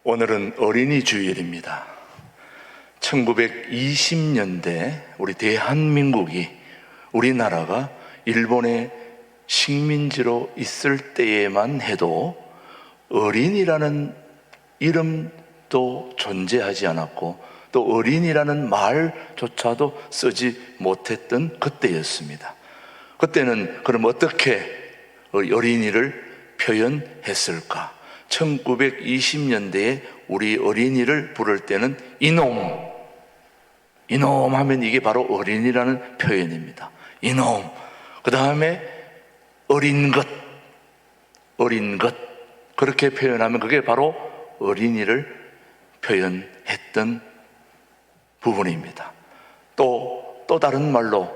오늘은 어린이 주일입니다. 1920년대 우리 대한민국이, 우리나라가 일본의 식민지로 있을 때에만 해도 어린이라는 이름도 존재하지 않았고 또 어린이라는 말조차도 쓰지 못했던 그때였습니다. 그때는 그럼 어떻게 어린이를 표현했을까? 1920년대에 우리 어린이를 부를 때는 이놈 하면 이게 바로 어린이라는 표현입니다. 이놈. 그 다음에 어린 것 그렇게 표현하면 그게 바로 어린이를 표현했던 부분입니다. 또 다른 말로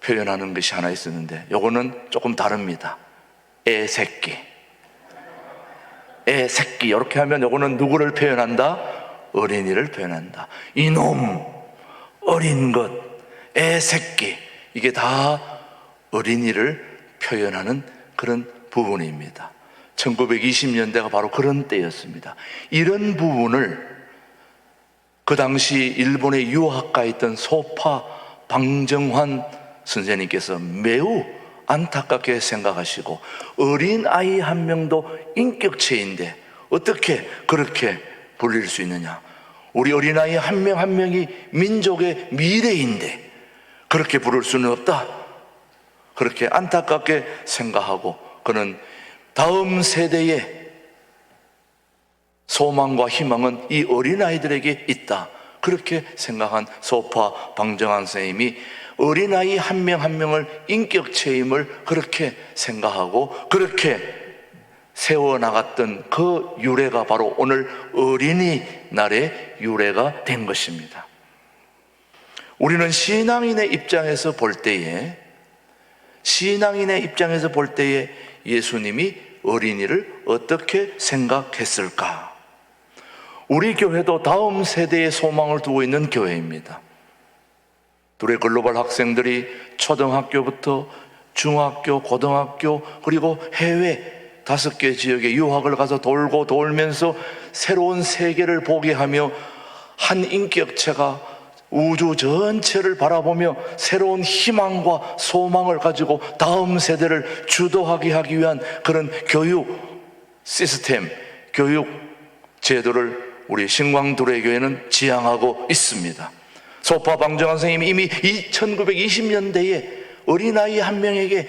표현하는 것이 하나 있었는데 요거는 조금 다릅니다. 애새끼 이렇게 하면 요거는 누구를 표현한다? 어린이를 표현한다. 이놈, 어린 것, 애새끼, 이게 다 어린이를 표현하는 그런 부분입니다. 1920년대가 바로 그런 때였습니다. 이런 부분을 그 당시 일본에 유학가 있던 소파 방정환 선생님께서 매우 안타깝게 생각하시고, 어린아이 한 명도 인격체인데 어떻게 그렇게 불릴 수 있느냐, 우리 어린아이 한 명 한 명이 민족의 미래인데 그렇게 부를 수는 없다, 그렇게 안타깝게 생각하고, 그는 다음 세대의 소망과 희망은 이 어린아이들에게 있다, 그렇게 생각한 소파 방정환 선생님이 어린아이 한 명 한 명을 인격체임을 그렇게 생각하고 그렇게 세워나갔던 그 유래가 바로 오늘 어린이날의 유래가 된 것입니다. 우리는 신앙인의 입장에서 볼 때에 예수님이 어린이를 어떻게 생각했을까? 우리 교회도 다음 세대의 소망을 두고 있는 교회입니다. 둘의 글로벌 학생들이 초등학교부터 중학교, 고등학교, 그리고 해외 5개 지역에 유학을 가서 돌면서 새로운 세계를 보게 하며 한 인격체가 우주 전체를 바라보며 새로운 희망과 소망을 가지고 다음 세대를 주도하게 하기 위한 그런 교육 시스템, 교육 제도를 우리 신광두레교회는 지향하고 있습니다. 소파 방정환 선생님이 이미 1920년대에 어린아이 한 명에게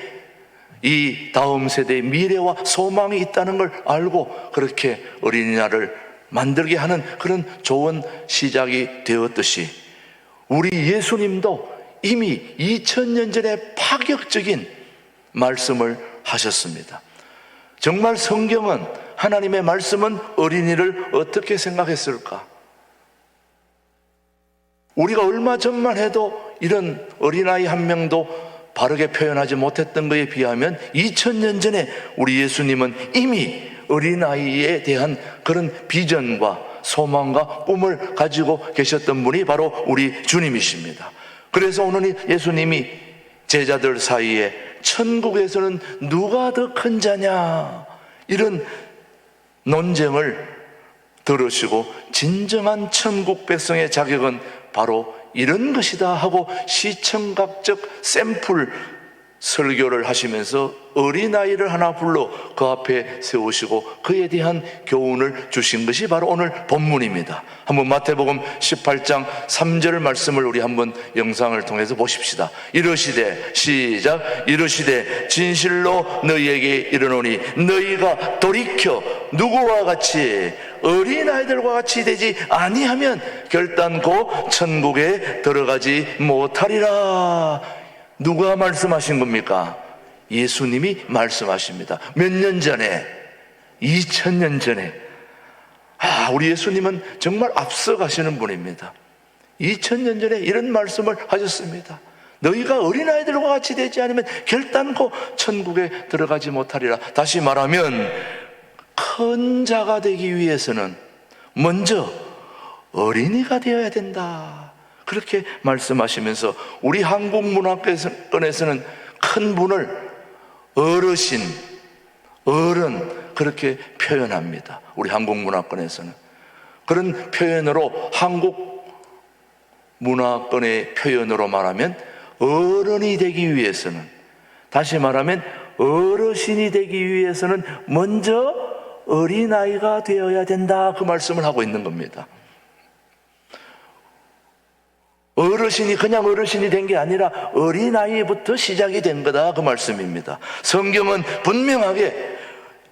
이 다음 세대의 미래와 소망이 있다는 걸 알고 그렇게 어린이날을 만들게 하는 그런 좋은 시작이 되었듯이, 우리 예수님도 이미 2000년 전에 파격적인 말씀을 하셨습니다. 정말 성경은, 하나님의 말씀은 어린이를 어떻게 생각했을까? 우리가 얼마 전만 해도 이런 어린아이 한 명도 바르게 표현하지 못했던 것에 비하면 2000년 전에 우리 예수님은 이미 어린아이에 대한 그런 비전과 소망과 꿈을 가지고 계셨던 분이 바로 우리 주님이십니다. 그래서 오늘 예수님이 제자들 사이에 천국에서는 누가 더 큰 자냐, 이런 논쟁을 들으시고 진정한 천국 백성의 자격은 바로 이런 것이다 하고 시청각적 샘플 설교를 하시면서 어린아이를 하나 불러 그 앞에 세우시고 그에 대한 교훈을 주신 것이 바로 오늘 본문입니다. 한번 마태복음 18장 3절 말씀을 우리 한번 영상을 통해서 보십시다. 이르시되, 시작, 이르시되 진실로 너희에게 이르노니 너희가 돌이켜 누구와 같이, 어린아이들과 같이 되지 아니하면 결단코 천국에 들어가지 못하리라. 누가 말씀하신 겁니까? 예수님이 말씀하십니다. 몇 년 전에? 2000년 전에. 우리 예수님은 정말 앞서가시는 분입니다. 2000년 전에 이런 말씀을 하셨습니다. 너희가 어린아이들과 같이 되지 않으면 결단코 천국에 들어가지 못하리라. 다시 말하면 큰 자가 되기 위해서는 먼저 어린이가 되어야 된다, 그렇게 말씀하시면서 우리 한국 문화권에서는 큰 분을 어른 그렇게 표현합니다. 우리 한국 문화권에서는 그런 표현으로 한국 문화권의 표현으로 말하면 어른이 되기 위해서는, 다시 말하면 어르신이 되기 위해서는 먼저 어린아이가 되어야 된다, 그 말씀을 하고 있는 겁니다. 어르신이 그냥 어르신이 된 게 아니라 어린아이부터 시작이 된 거다, 그 말씀입니다. 성경은 분명하게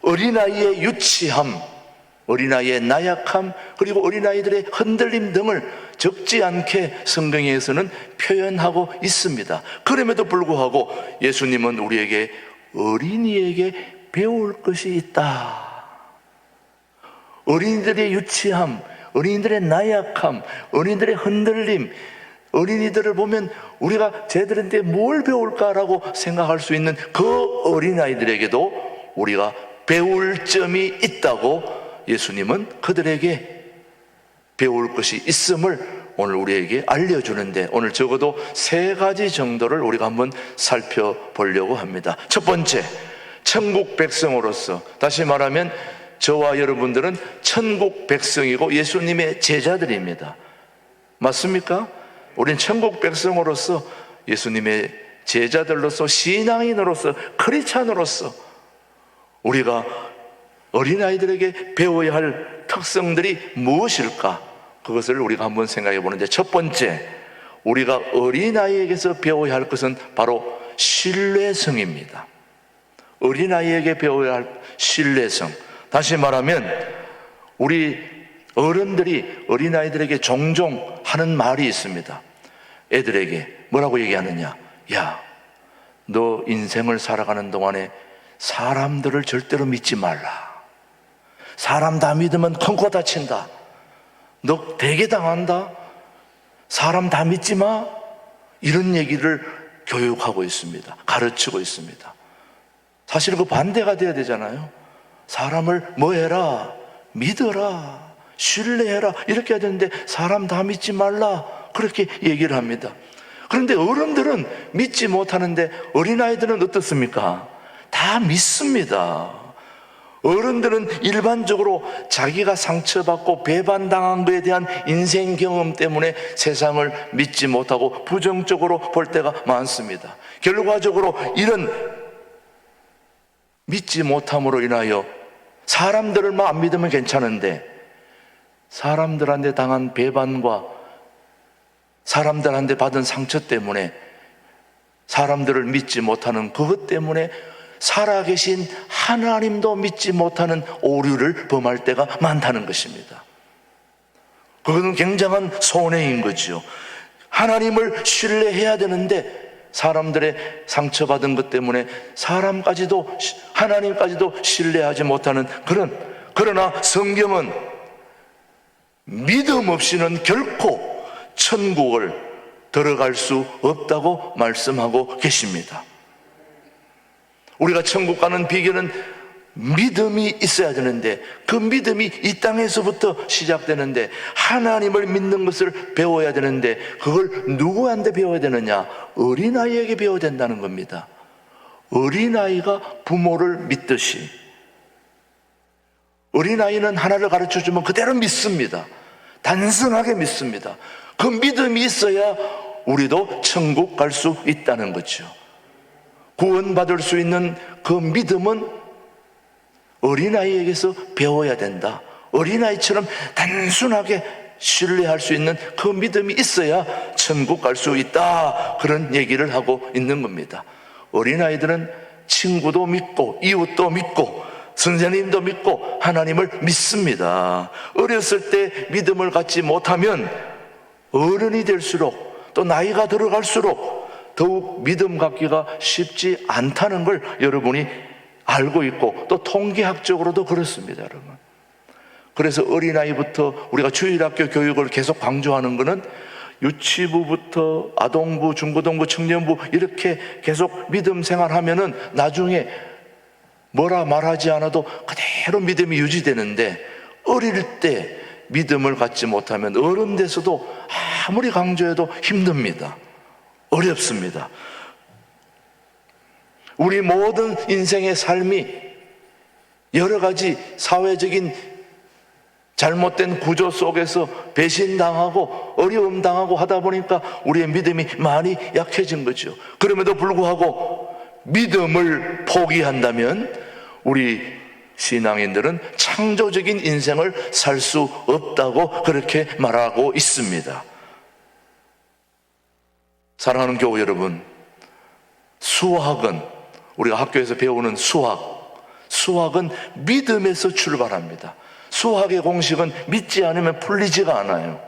어린아이의 유치함, 어린아이의 나약함, 그리고 어린아이들의 흔들림 등을 적지 않게 성경에서는 표현하고 있습니다. 그럼에도 불구하고 예수님은 우리에게 어린이에게 배울 것이 있다. 어린이들의 유치함, 어린이들의 나약함, 어린이들의 흔들림, 어린이들을 보면 우리가 쟤들한테 뭘 배울까라고 생각할 수 있는 그 어린아이들에게도 우리가 배울 점이 있다고 예수님은 그들에게 배울 것이 있음을 오늘 우리에게 알려주는데, 오늘 적어도 3가지 정도를 우리가 한번 살펴보려고 합니다. 첫 번째, 천국 백성으로서, 다시 말하면 저와 여러분들은 천국 백성이고 예수님의 제자들입니다. 맞습니까? 우린 천국 백성으로서, 예수님의 제자들로서, 신앙인으로서, 크리스찬으로서 우리가 어린아이들에게 배워야 할 특성들이 무엇일까? 그것을 우리가 한번 생각해 보는데, 첫 번째, 우리가 어린아이에게서 배워야 할 것은 바로 신뢰성입니다. 어린아이에게 배워야 할 신뢰성. 다시 말하면 우리 어른들이 어린아이들에게 종종 하는 말이 있습니다. 애들에게 뭐라고 얘기하느냐? 야, 너 인생을 살아가는 동안에 사람들을 절대로 믿지 말라. 사람 다 믿으면 큰 코 다친다. 너 되게 당한다. 사람 다 믿지 마. 이런 얘기를 교육하고 있습니다. 가르치고 있습니다. 사실 그 반대가 돼야 되잖아요. 사람을 뭐 해라, 믿어라, 신뢰해라, 이렇게 해야 되는데 사람 다 믿지 말라, 그렇게 얘기를 합니다. 그런데 어른들은 믿지 못하는데 어린아이들은 어떻습니까? 다 믿습니다. 어른들은 일반적으로 자기가 상처받고 배반당한 것에 대한 인생 경험 때문에 세상을 믿지 못하고 부정적으로 볼 때가 많습니다. 결과적으로 이런 믿지 못함으로 인하여 사람들을 안 믿으면 괜찮은데 사람들한테 당한 배반과 사람들한테 받은 상처 때문에 사람들을 믿지 못하는 그것 때문에 살아계신 하나님도 믿지 못하는 오류를 범할 때가 많다는 것입니다. 그것은 굉장한 손해인 거죠. 하나님을 신뢰해야 되는데 사람들의 상처받은 것 때문에 사람까지도, 하나님까지도 신뢰하지 못하는 그러나 성경은 믿음 없이는 결코 천국을 들어갈 수 없다고 말씀하고 계십니다. 우리가 천국 가는 비결은 믿음이 있어야 되는데, 그 믿음이 이 땅에서부터 시작되는데 하나님을 믿는 것을 배워야 되는데 그걸 누구한테 배워야 되느냐? 어린아이에게 배워야 된다는 겁니다. 어린아이가 부모를 믿듯이 어린아이는 하나를 가르쳐주면 그대로 믿습니다. 단순하게 믿습니다. 그 믿음이 있어야 우리도 천국 갈 수 있다는 거죠. 구원받을 수 있는 그 믿음은 어린아이에게서 배워야 된다. 어린아이처럼 단순하게 신뢰할 수 있는 그 믿음이 있어야 천국 갈 수 있다. 그런 얘기를 하고 있는 겁니다. 어린아이들은 친구도 믿고 이웃도 믿고 선생님도 믿고 하나님을 믿습니다. 어렸을 때 믿음을 갖지 못하면 어른이 될수록 또 나이가 들어갈수록 더욱 믿음 갖기가 쉽지 않다는 걸 여러분이 알고 있고 또 통계학적으로도 그렇습니다, 여러분. 그래서 어린아이부터 우리가 주일학교 교육을 계속 강조하는 것은 유치부부터 아동부, 중고등부, 청년부 이렇게 계속 믿음 생활하면은 나중에 뭐라 말하지 않아도 그대로 믿음이 유지되는데, 어릴 때 믿음을 갖지 못하면 어른 돼서도 아무리 강조해도 힘듭니다. 어렵습니다. 우리 모든 인생의 삶이 여러 가지 사회적인 잘못된 구조 속에서 배신당하고 어려움 당하고 하다 보니까 우리의 믿음이 많이 약해진 거죠. 그럼에도 불구하고 믿음을 포기한다면 우리 신앙인들은 창조적인 인생을 살 수 없다고 그렇게 말하고 있습니다. 사랑하는 교우 여러분, 수학은 우리가 학교에서 배우는 수학은 믿음에서 출발합니다. 수학의 공식은 믿지 않으면 풀리지가 않아요.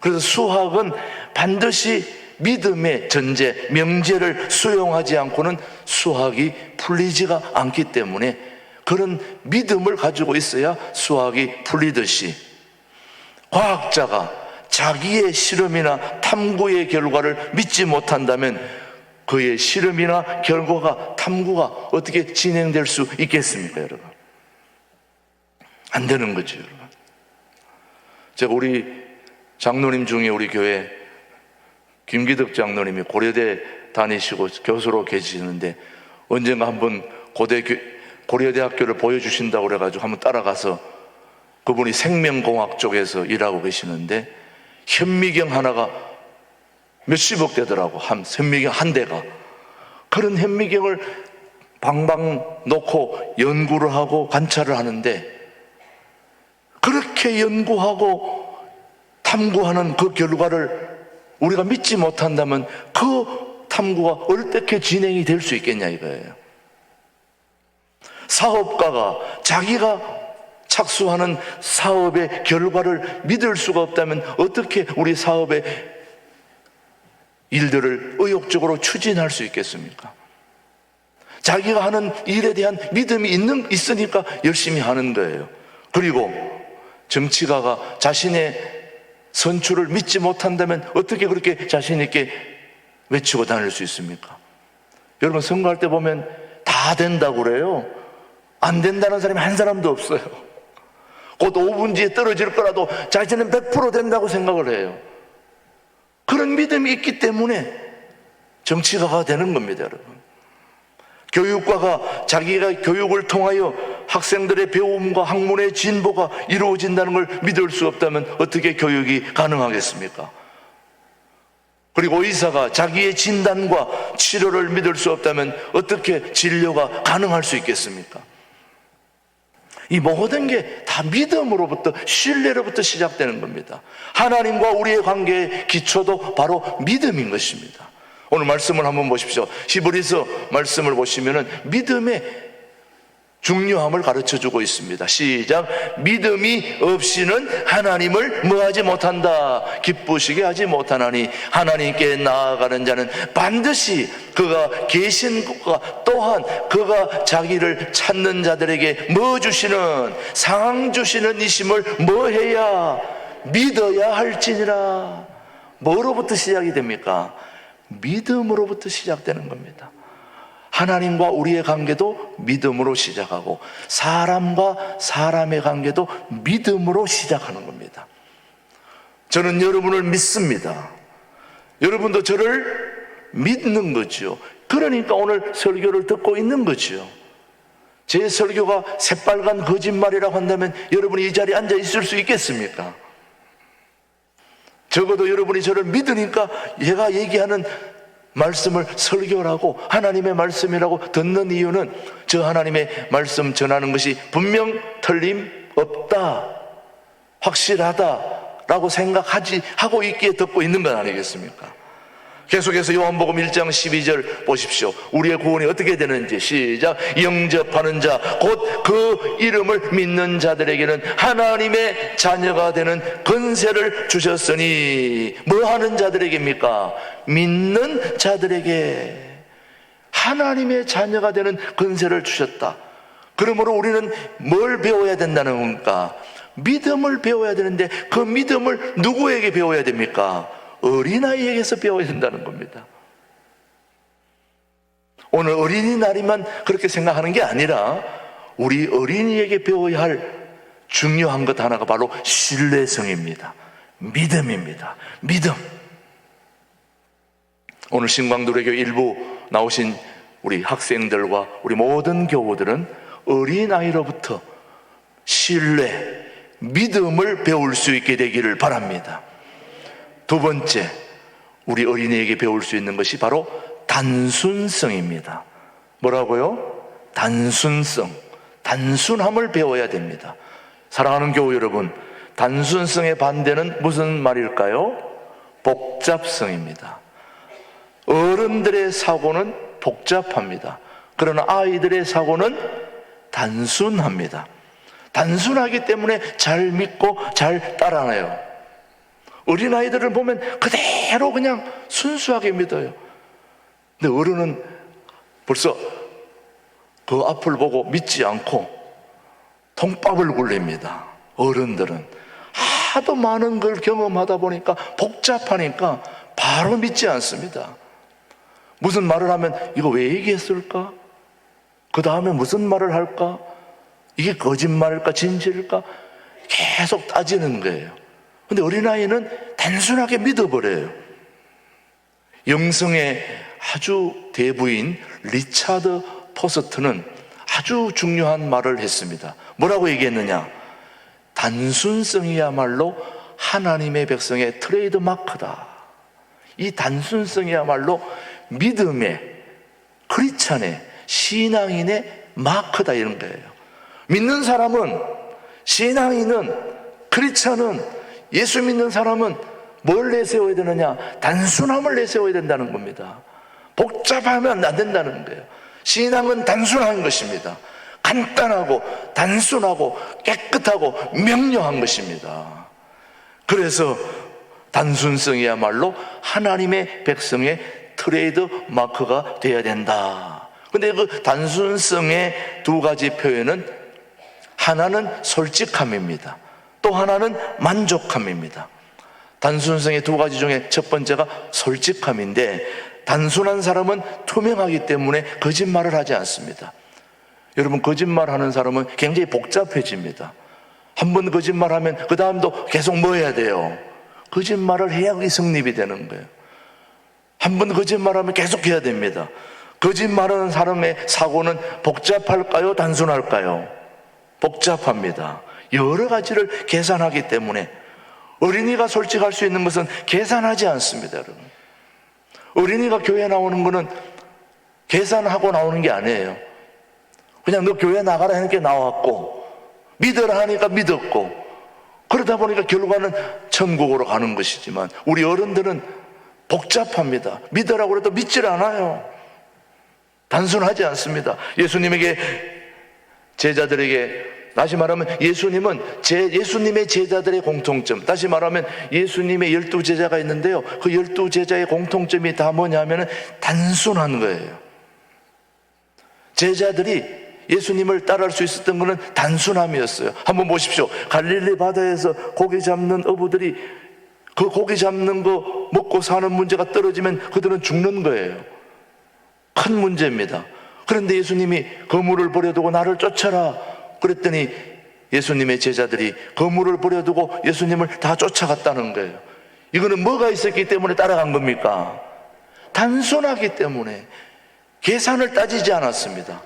그래서 수학은 반드시 믿음의 전제, 명제를 수용하지 않고는 수학이 풀리지가 않기 때문에 그런 믿음을 가지고 있어야 수학이 풀리듯이 과학자가 자기의 실험이나 탐구의 결과를 믿지 못한다면 그의 실험이나 결과가 탐구가 어떻게 진행될 수 있겠습니까, 여러분? 안 되는 거죠, 여러분. 제가 우리 장로님 중에 우리 교회 김기덕 장로님이 고려대 다니시고 교수로 계시는데 언젠가 한번 고려대학교를 보여주신다고 그래가지고 한번 따라가서 그분이 생명공학 쪽에서 일하고 계시는데 현미경 하나가 몇십억 되더라고. 현미경 한 대가. 그런 현미경을 방방 놓고 연구를 하고 관찰을 하는데 그렇게 연구하고 탐구하는 그 결과를 우리가 믿지 못한다면 그 탐구가 어떻게 진행이 될 수 있겠냐 이거예요. 사업가가 자기가 착수하는 사업의 결과를 믿을 수가 없다면 어떻게 우리 사업의 일들을 의욕적으로 추진할 수 있겠습니까? 자기가 하는 일에 대한 믿음이 있으니까 열심히 하는 거예요. 그리고 정치가가 자신의 선출을 믿지 못한다면 어떻게 그렇게 자신 있게 외치고 다닐 수 있습니까? 여러분 선거할 때 보면 다 된다고 그래요. 안 된다는 사람이 한 사람도 없어요. 곧 5분 뒤에 떨어질 거라도 자신은 100% 된다고 생각을 해요. 그런 믿음이 있기 때문에 정치가가 되는 겁니다, 여러분. 교육과가 자기가 교육을 통하여 학생들의 배움과 학문의 진보가 이루어진다는 걸 믿을 수 없다면 어떻게 교육이 가능하겠습니까? 그리고 의사가 자기의 진단과 치료를 믿을 수 없다면 어떻게 진료가 가능할 수 있겠습니까? 이 모든 게 다 믿음으로부터, 신뢰로부터 시작되는 겁니다. 하나님과 우리의 관계의 기초도 바로 믿음인 것입니다. 오늘 말씀을 한번 보십시오. 히브리서 말씀을 보시면은 믿음의 중요함을 가르쳐 주고 있습니다. 시작. 믿음이 없이는 하나님을 뭐하지 못한다. 기쁘시게 하지 못하나니 하나님께 나아가는 자는 반드시 그가 계신 것과 또한 그가 자기를 찾는 자들에게 뭐 주시는 상 주시는 이심을 뭐 해야 믿어야 할지니라. 뭐로부터 시작이 됩니까? 믿음으로부터 시작되는 겁니다. 하나님과 우리의 관계도 믿음으로 시작하고 사람과 사람의 관계도 믿음으로 시작하는 겁니다. 저는 여러분을 믿습니다. 여러분도 저를 믿는 거죠. 그러니까 오늘 설교를 듣고 있는 거죠. 제 설교가 새빨간 거짓말이라고 한다면 여러분이 이 자리에 앉아 있을 수 있겠습니까? 적어도 여러분이 저를 믿으니까 얘가 얘기하는 말씀을 설교라고 하나님의 말씀이라고 듣는 이유는 저 하나님의 말씀 전하는 것이 분명 틀림없다, 확실하다라고 하고 있기에 듣고 있는 건 아니겠습니까? 계속해서 요한복음 1장 12절 보십시오. 우리의 구원이 어떻게 되는지 시작. 영접하는 자 곧 그 이름을 믿는 자들에게는 하나님의 자녀가 되는 권세를 주셨으니 뭐 하는 자들에게입니까? 믿는 자들에게 하나님의 자녀가 되는 권세를 주셨다. 그러므로 우리는 뭘 배워야 된다는 겁니까? 믿음을 배워야 되는데 그 믿음을 누구에게 배워야 됩니까? 어린아이에게서 배워야 된다는 겁니다. 오늘 어린이날이만 그렇게 생각하는 게 아니라 우리 어린이에게 배워야 할 중요한 것 하나가 바로 신뢰성입니다. 믿음입니다. 믿음. 오늘 신광도래교 일부 나오신 우리 학생들과 우리 모든 교우들은 어린아이로부터 신뢰, 믿음을 배울 수 있게 되기를 바랍니다. 두 번째, 우리 어린이에게 배울 수 있는 것이 바로 단순성입니다. 뭐라고요? 단순성, 단순함을 배워야 됩니다. 사랑하는 교우 여러분, 단순성의 반대는 무슨 말일까요? 복잡성입니다. 어른들의 사고는 복잡합니다. 그러나 아이들의 사고는 단순합니다. 단순하기 때문에 잘 믿고 잘 따라가요. 어린아이들을 보면 그대로 그냥 순수하게 믿어요. 근데 어른은 벌써 그 앞을 보고 믿지 않고 통밥을 굴립니다. 어른들은 하도 많은 걸 경험하다 보니까 복잡하니까 바로 믿지 않습니다. 무슨 말을 하면 이거 왜 얘기했을까? 그 다음에 무슨 말을 할까? 이게 거짓말일까 진실일까? 계속 따지는 거예요. 근데 어린아이는 단순하게 믿어버려요. 영성의 아주 대부인 리차드 포스트는 아주 중요한 말을 했습니다. 뭐라고 얘기했느냐? 단순성이야말로 하나님의 백성의 트레이드 마크다. 이 단순성이야말로 믿음의, 크리스찬의, 신앙인의 마크다, 이런 거예요. 믿는 사람은, 신앙인은, 크리스찬은, 예수 믿는 사람은 뭘 내세워야 되느냐? 단순함을 내세워야 된다는 겁니다. 복잡하면 안 된다는 거예요. 신앙은 단순한 것입니다. 간단하고 단순하고 깨끗하고 명료한 것입니다. 그래서 단순성이야말로 하나님의 백성의 트레이드 마크가 되어야 된다. 근데 그 단순성의 두 가지 표현은 하나는 솔직함입니다. 또 하나는 만족함입니다. 단순성의 두 가지 중에 첫 번째가 솔직함인데, 단순한 사람은 투명하기 때문에 거짓말을 하지 않습니다. 여러분, 거짓말하는 사람은 굉장히 복잡해집니다. 한 번 거짓말하면 그 다음도 계속 뭐 해야 돼요? 거짓말을 해야 그게 성립이 되는 거예요. 한 번 거짓말하면 계속 해야 됩니다. 거짓말하는 사람의 사고는 복잡할까요? 단순할까요? 복잡합니다. 여러 가지를 계산하기 때문에 어린이가 솔직할 수 있는 것은 계산하지 않습니다, 여러분. 어린이가 교회 나오는 것은 계산하고 나오는 게 아니에요. 그냥 너 교회 나가라 하니까 나왔고, 믿으라 하니까 믿었고, 그러다 보니까 결과는 천국으로 가는 것이지만, 우리 어른들은 복잡합니다. 믿으라고 해도 믿질 않아요. 단순하지 않습니다. 예수님에게, 제자들에게, 다시 말하면 예수님의 제자들의 공통점, 다시 말하면 예수님의 12제자가 있는데요, 그 12제자의 공통점이 다 뭐냐면 단순한 거예요. 제자들이 예수님을 따라할 수 있었던 것은 단순함이었어요. 한번 보십시오. 갈릴리 바다에서 고기 잡는 어부들이 그 고기 잡는 거 먹고 사는 문제가 떨어지면 그들은 죽는 거예요. 큰 문제입니다. 그런데 예수님이 그물을 버려두고 나를 쫓아라 그랬더니 예수님의 제자들이 그물을 버려두고 예수님을 다 쫓아갔다는 거예요. 이거는 뭐가 있었기 때문에 따라간 겁니까? 단순하기 때문에, 계산을 따지지 않았습니다.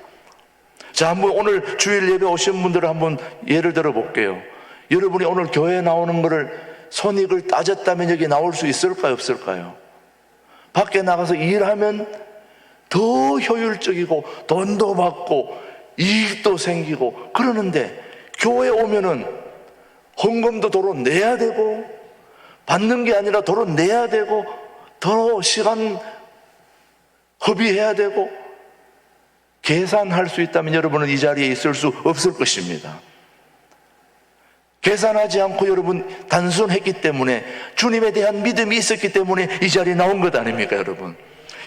자, 한번 오늘 주일 예배 오신 분들을 한번 예를 들어 볼게요. 여러분이 오늘 교회에 나오는 거를 손익을 따졌다면 여기 나올 수 있을까요, 없을까요? 밖에 나가서 일하면 더 효율적이고 돈도 받고 이익도 생기고 그러는데, 교회 오면은 헌금도 도로 내야 되고, 받는 게 아니라 도로 내야 되고, 더 시간 허비해야 되고, 계산할 수 있다면 여러분은 이 자리에 있을 수 없을 것입니다. 계산하지 않고 여러분 단순했기 때문에, 주님에 대한 믿음이 있었기 때문에 이 자리에 나온 것 아닙니까, 여러분?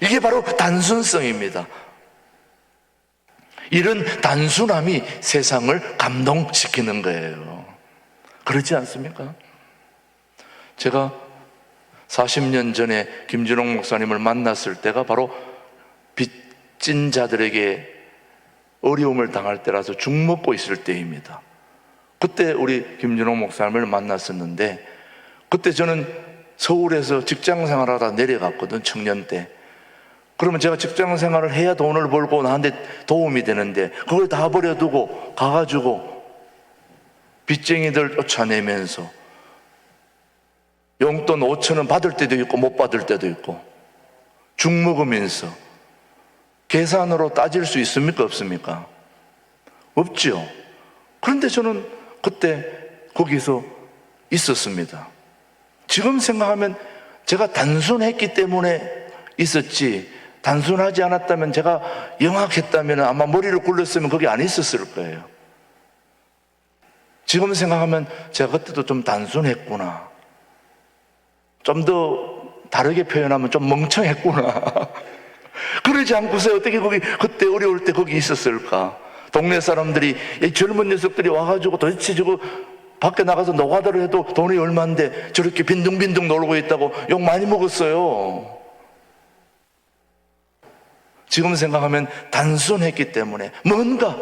이게 바로 단순성입니다. 이런 단순함이 세상을 감동시키는 거예요. 그렇지 않습니까? 제가 40년 전에 김준홍 목사님을 만났을 때가 바로 빚진 자들에게 어려움을 당할 때라서 죽 먹고 있을 때입니다. 그때 우리 김준홍 목사님을 만났었는데, 그때 저는 서울에서 직장 생활하다 내려갔거든, 청년 때. 그러면 제가 직장 생활을 해야 돈을 벌고 나한테 도움이 되는데, 그걸 다 버려두고 가가지고 빚쟁이들 쫓아내면서 용돈 5,000원 받을 때도 있고 못 받을 때도 있고 죽 먹으면서 계산으로 따질 수 있습니까? 없습니까? 없죠. 그런데 저는 그때 거기서 있었습니다. 지금 생각하면 제가 단순했기 때문에 있었지, 단순하지 않았다면, 제가 영악했다면 아마 머리를 굴렸으면 거기 안 있었을 거예요. 지금 생각하면 제가 그때도 좀 단순했구나, 좀 더 다르게 표현하면 좀 멍청했구나. 그러지 않고서 어떻게 거기 그때 어려울 때 거기 있었을까? 동네 사람들이, 이 젊은 녀석들이 와가지고 도대체 저거 밖에 나가서 노가다를 해도 돈이 얼마인데 저렇게 빈둥빈둥 놀고 있다고 욕 많이 먹었어요. 지금 생각하면 단순했기 때문에, 뭔가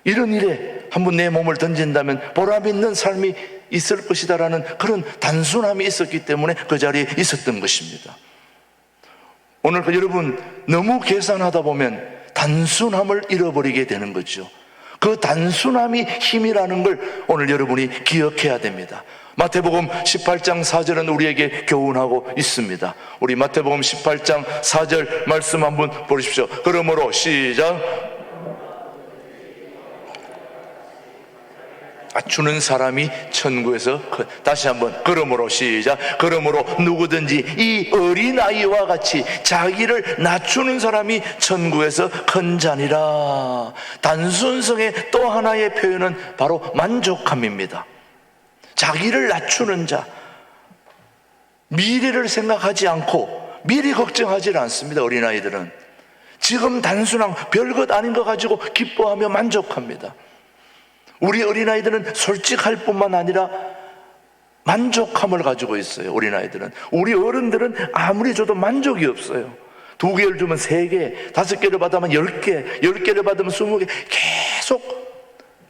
이런 일에 한번 내 몸을 던진다면 보람 있는 삶이 있을 것이다라는 그런 단순함이 있었기 때문에 그 자리에 있었던 것입니다. 오늘 여러분, 너무 계산하다 보면 단순함을 잃어버리게 되는 거죠. 그 단순함이 힘이라는 걸 오늘 여러분이 기억해야 됩니다. 마태복음 18장 4절은 우리에게 교훈하고 있습니다. 우리 마태복음 18장 4절 말씀 한번 보십시오. 그러므로 시작. 주는 사람이 천국에서 다시 한번, 그러므로 시작. 그러므로 누구든지 이 어린아이와 같이 자기를 낮추는 사람이 천국에서 큰 자니라. 단순성의 또 하나의 표현은 바로 만족함입니다. 자기를 낮추는 자, 미래를 생각하지 않고 미리 걱정하지 않습니다. 어린아이들은 지금 단순한 별것 아닌 거 가지고 기뻐하며 만족합니다. 우리 어린아이들은 솔직할 뿐만 아니라 만족함을 가지고 있어요. 어린아이들은. 우리 어른들은 아무리 줘도 만족이 없어요. 2개를 주면 3개, 5개를 받으면 10개, 10개를 받으면 20개, 계속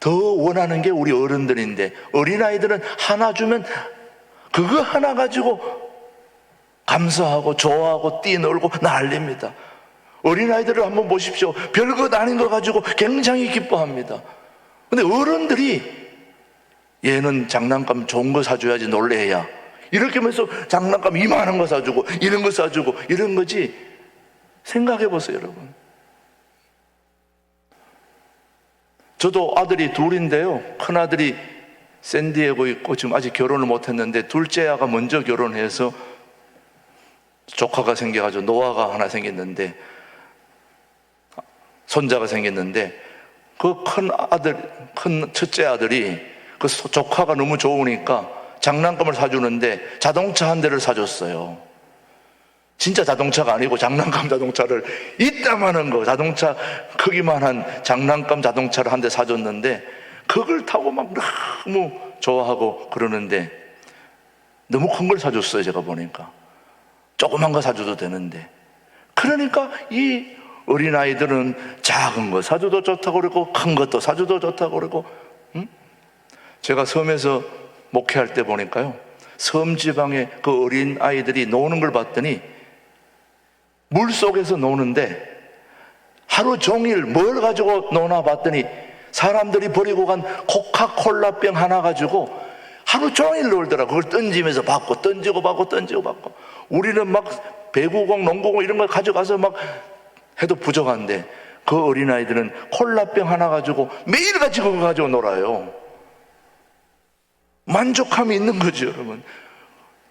더 원하는 게 우리 어른들인데, 어린아이들은 하나 주면 그거 하나 가지고 감사하고 좋아하고 뛰놀고 난립니다. 어린아이들을 한번 보십시오. 별것 아닌 거 가지고 굉장히 기뻐합니다. 근데 어른들이 얘는 장난감 좋은 거 사줘야지 놀래야, 이렇게 하면서 장난감 이만한 거 사주고 이런 거 사주고 이런 거지. 생각해 보세요, 여러분. 저도 아들이 둘인데요, 큰아들이 샌디에고 있고 지금 아직 결혼을 못했는데, 둘째 아가 먼저 결혼해서 조카가 생겨가지고 노아가 하나 생겼는데, 손자가 생겼는데, 그 큰 첫째 아들이 그 조카가 너무 좋으니까 장난감을 사주는데 자동차 한 대를 사줬어요. 진짜 자동차가 아니고 장난감 자동차를, 이따만한 거, 자동차 크기만한 장난감 자동차를 한 대 사줬는데, 그걸 타고 막 너무 좋아하고 그러는데, 너무 큰 걸 사줬어요. 제가 보니까 조그만 거 사줘도 되는데. 그러니까 이 어린아이들은 작은 거 사줘도 좋다고 그러고 큰 것도 사줘도 좋다고 그러고. 제가 섬에서 목회할 때 보니까요, 섬 지방에 그 어린아이들이 노는 걸 봤더니 물속에서 노는데 하루 종일 뭘 가지고 노나 봤더니 사람들이 버리고 간 코카콜라병 하나 가지고 하루 종일 놀더라. 그걸 던지면서 받고 던지고 받고 던지고 받고. 우리는 막 배구공, 농구공 이런 걸 가져가서 막 해도 부족한데, 그 어린아이들은 콜라병 하나 가지고 매일같이 그거 가지고 놀아요. 만족함이 있는 거죠, 여러분.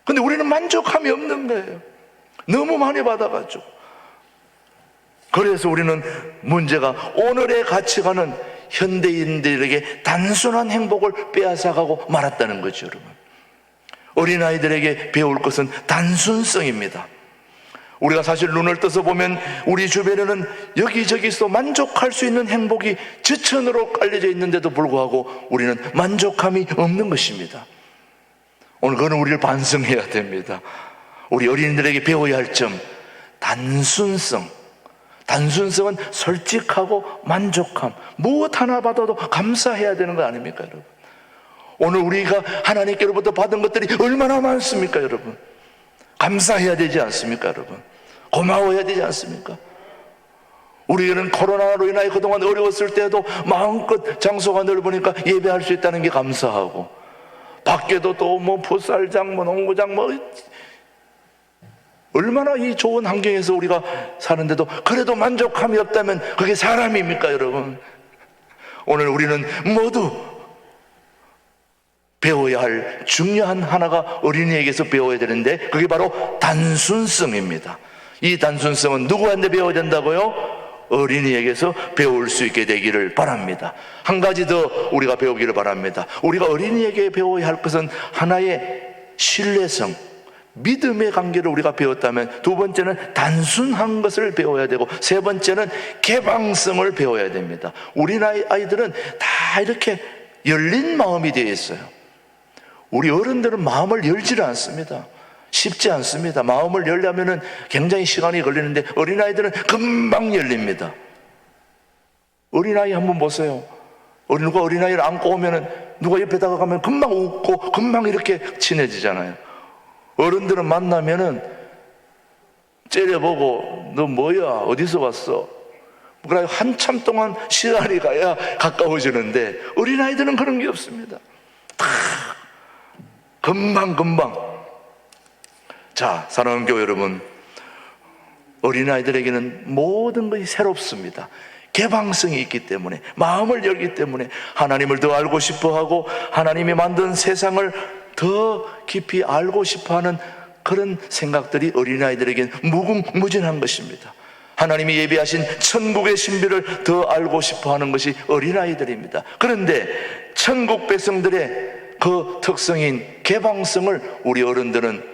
근데 우리는 만족함이 없는 거예요. 너무 많이 받아가지고. 그래서 우리는 문제가, 오늘의 가치관은 현대인들에게 단순한 행복을 빼앗아가고 말았다는 거죠, 여러분. 어린아이들에게 배울 것은 단순성입니다. 우리가 사실 눈을 떠서 보면 우리 주변에는 여기저기서 만족할 수 있는 행복이 지천으로 깔려져 있는데도 불구하고 우리는 만족함이 없는 것입니다. 오늘 그거는 우리를 반성해야 됩니다. 우리 어린이들에게 배워야 할 점, 단순성. 단순성은 솔직하고 만족함, 무엇 하나 받아도 감사해야 되는 거 아닙니까, 여러분? 오늘 우리가 하나님께로부터 받은 것들이 얼마나 많습니까, 여러분? 감사해야 되지 않습니까, 여러분? 고마워해야 되지 않습니까? 우리는 코로나로 인하여 그동안 어려웠을 때도 마음껏 장소가 넓으니까 예배할 수 있다는 게 감사하고, 밖에도 또 뭐 풋살장, 뭐 농구장, 뭐 얼마나 이 좋은 환경에서 우리가 사는데도 그래도 만족함이 없다면 그게 사람입니까, 여러분? 오늘 우리는 모두 배워야 할 중요한 하나가 어린이에게서 배워야 되는데, 그게 바로 단순성입니다. 이 단순성은 누구한테 배워야 된다고요? 어린이에게서 배울 수 있게 되기를 바랍니다. 한 가지 더 우리가 배우기를 바랍니다. 우리가 어린이에게 배워야 할 것은 하나의 신뢰성, 믿음의 관계를 우리가 배웠다면, 두 번째는 단순한 것을 배워야 되고, 세 번째는 개방성을 배워야 됩니다. 우리 아이들은 다 이렇게 열린 마음이 되어 있어요. 우리 어른들은 마음을 열지를 않습니다. 쉽지 않습니다. 마음을 열려면은 굉장히 시간이 걸리는데 어린아이들은 금방 열립니다. 어린아이 한번 보세요. 누가 어린아이를 안고 오면은 누가 옆에다가 가면 금방 웃고 금방 이렇게 친해지잖아요. 어른들은 만나면은 째려보고 너 뭐야? 어디서 왔어? 그래 한참 동안 시간이 가야 가까워지는데 어린아이들은 그런 게 없습니다. 다 금방. 자, 사랑하는 교회 여러분, 어린아이들에게는 모든 것이 새롭습니다. 개방성이 있기 때문에, 마음을 열기 때문에 하나님을 더 알고 싶어하고 하나님이 만든 세상을 더 깊이 알고 싶어하는 그런 생각들이 어린아이들에게는 무궁무진한 것입니다. 하나님이 예비하신 천국의 신비를 더 알고 싶어하는 것이 어린아이들입니다. 그런데 천국 백성들의 그 특성인 개방성을 우리 어른들은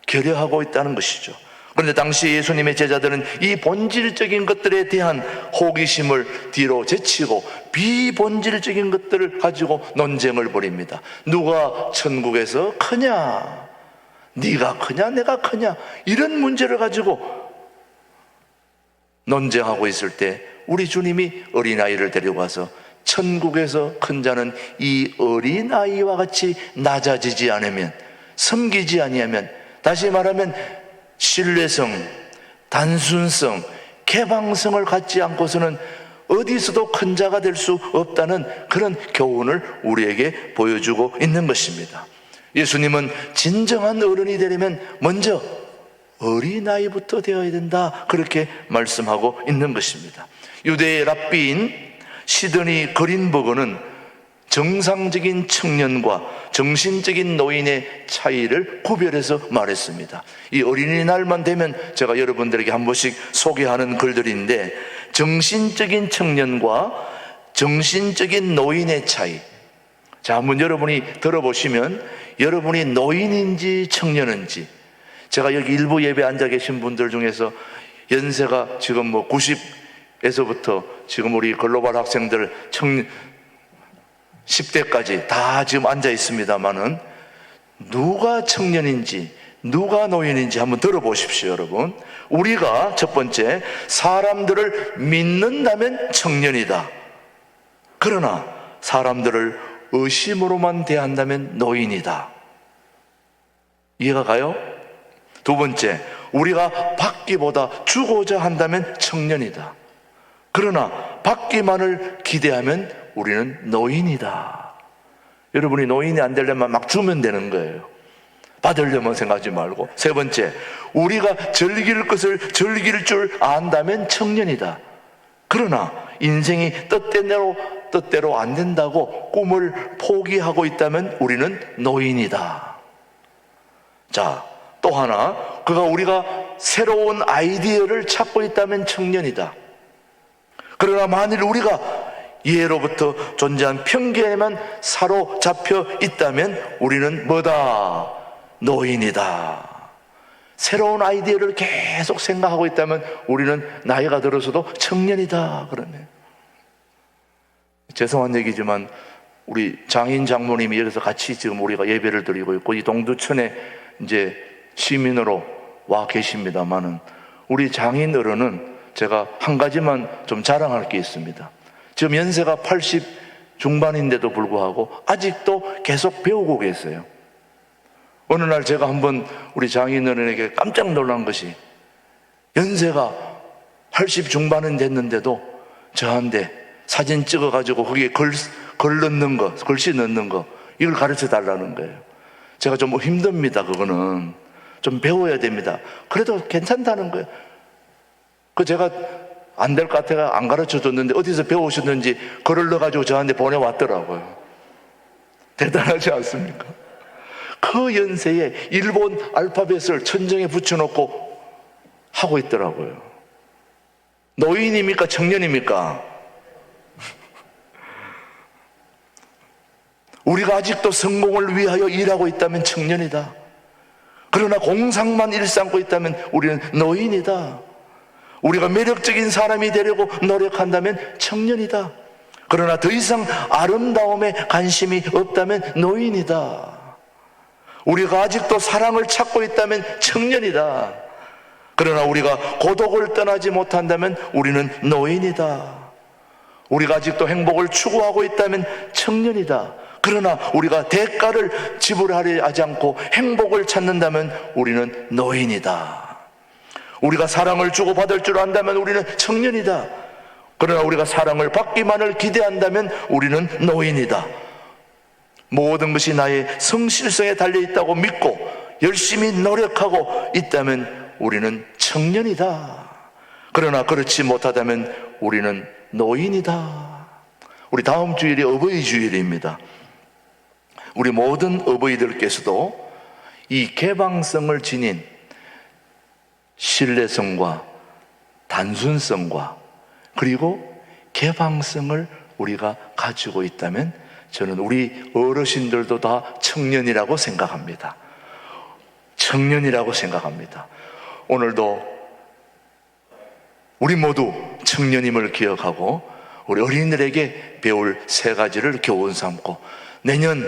결여하고 있다는 것이죠. 그런데 당시 예수님의 제자들은 이 본질적인 것들에 대한 호기심을 뒤로 제치고 비본질적인 것들을 가지고 논쟁을 벌입니다. 누가 천국에서 크냐? 네가 크냐? 내가 크냐? 이런 문제를 가지고 논쟁하고 있을 때 우리 주님이 어린아이를 데리고 와서 천국에서 큰 자는 이 어린아이와 같이 낮아지지 않으면, 섬기지 아니하면, 다시 말하면 신뢰성, 단순성, 개방성을 갖지 않고서는 어디서도 큰 자가 될 수 없다는 그런 교훈을 우리에게 보여주고 있는 것입니다. 예수님은 진정한 어른이 되려면 먼저 어린아이부터 되어야 된다, 그렇게 말씀하고 있는 것입니다. 유대의 랍비인 시드니 그린버그는 정상적인 청년과 정신적인 노인의 차이를 구별해서 말했습니다. 이 어린이날만 되면 제가 여러분들에게 한 번씩 소개하는 글들인데, 정신적인 청년과 정신적인 노인의 차이. 자, 한번 여러분이 들어보시면 여러분이 노인인지 청년인지, 제가 여기 일부 예배 앉아 계신 분들 중에서 연세가 지금 뭐 90에서부터 지금 우리 글로벌 학생들 10대까지 다 지금 앉아 있습니다만은, 누가 청년인지 누가 노인인지 한번 들어보십시오, 여러분. 우리가 첫 번째, 사람들을 믿는다면 청년이다. 그러나 사람들을 의심으로만 대한다면 노인이다. 이해가 가요? 두 번째, 우리가 받기보다 주고자 한다면 청년이다. 그러나 받기만을 기대하면 우리는 노인이다. 여러분이 노인이 안 되려면 막 주면 되는 거예요. 받으려면 생각하지 말고. 세 번째, 우리가 즐길 것을 즐길 줄 안다면 청년이다. 그러나 인생이 뜻대로 안 된다고 꿈을 포기하고 있다면 우리는 노인이다. 자, 또 하나, 우리가 새로운 아이디어를 찾고 있다면 청년이다. 그러나 만일 우리가 이해로부터 존재한 편견에만 사로잡혀 있다면 우리는 뭐다? 노인이다. 새로운 아이디어를 계속 생각하고 있다면 우리는 나이가 들어서도 청년이다. 그러네. 죄송한 얘기지만 우리 장인 장모님이 여기서 같이 지금 우리가 예배를 드리고 있고, 이 동두천에 이제 시민으로 와 계십니다만은, 우리 장인 어른은 제가 한 가지만 좀 자랑할 게 있습니다. 지금 연세가 80 중반인데도 불구하고 아직도 계속 배우고 계세요. 어느 날 제가 한번 우리 장인어른에게 깜짝 놀란 것이, 연세가 80 중반은 됐는데도 저한테 사진 찍어가지고 거기에 글 넣는 거, 글씨 넣는 거, 이걸 가르쳐 달라는 거예요. 제가 좀 힘듭니다. 그거는 좀 배워야 됩니다. 그래도 괜찮다는 거예요. 제가 안 될 것 같아가 안 가르쳐 줬는데 어디서 배우셨는지 글을 넣어가지고 저한테 보내왔더라고요. 대단하지 않습니까? 그 연세에 일본 알파벳을 천정에 붙여놓고 하고 있더라고요. 노인입니까? 청년입니까? 우리가 아직도 성공을 위하여 일하고 있다면 청년이다. 그러나 공상만 일삼고 있다면 우리는 노인이다. 우리가 매력적인 사람이 되려고 노력한다면 청년이다. 그러나 더 이상 아름다움에 관심이 없다면 노인이다. 우리가 아직도 사랑을 찾고 있다면 청년이다. 그러나 우리가 고독을 떠나지 못한다면 우리는 노인이다. 우리가 아직도 행복을 추구하고 있다면 청년이다. 그러나 우리가 대가를 지불하려 하지 않고 행복을 찾는다면 우리는 노인이다. 우리가 사랑을 주고받을 줄 안다면 우리는 청년이다. 그러나 우리가 사랑을 받기만을 기대한다면 우리는 노인이다. 모든 것이 나의 성실성에 달려있다고 믿고 열심히 노력하고 있다면 우리는 청년이다. 그러나 그렇지 못하다면 우리는 노인이다. 우리 다음 주일이 어버이 주일입니다. 우리 모든 어버이들께서도 이 개방성을 지닌 신뢰성과 단순성과 그리고 개방성을 우리가 가지고 있다면 저는 우리 어르신들도 다 청년이라고 생각합니다. 청년이라고 생각합니다. 오늘도 우리 모두 청년임을 기억하고 우리 어린이들에게 배울 3가지를 교훈 삼고 내년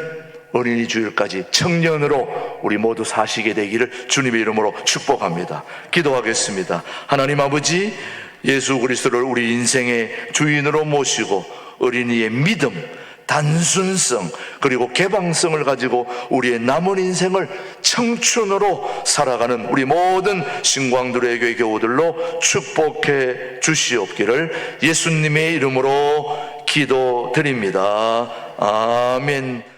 어린이 주일까지 청년으로 우리 모두 사시게 되기를 주님의 이름으로 축복합니다. 기도하겠습니다. 하나님 아버지, 예수 그리스도를 우리 인생의 주인으로 모시고 어린이의 믿음, 단순성 그리고 개방성을 가지고 우리의 남은 인생을 청춘으로 살아가는 우리 모든 신광두레 교회 교우들로 축복해 주시옵기를 예수님의 이름으로 기도드립니다. 아멘.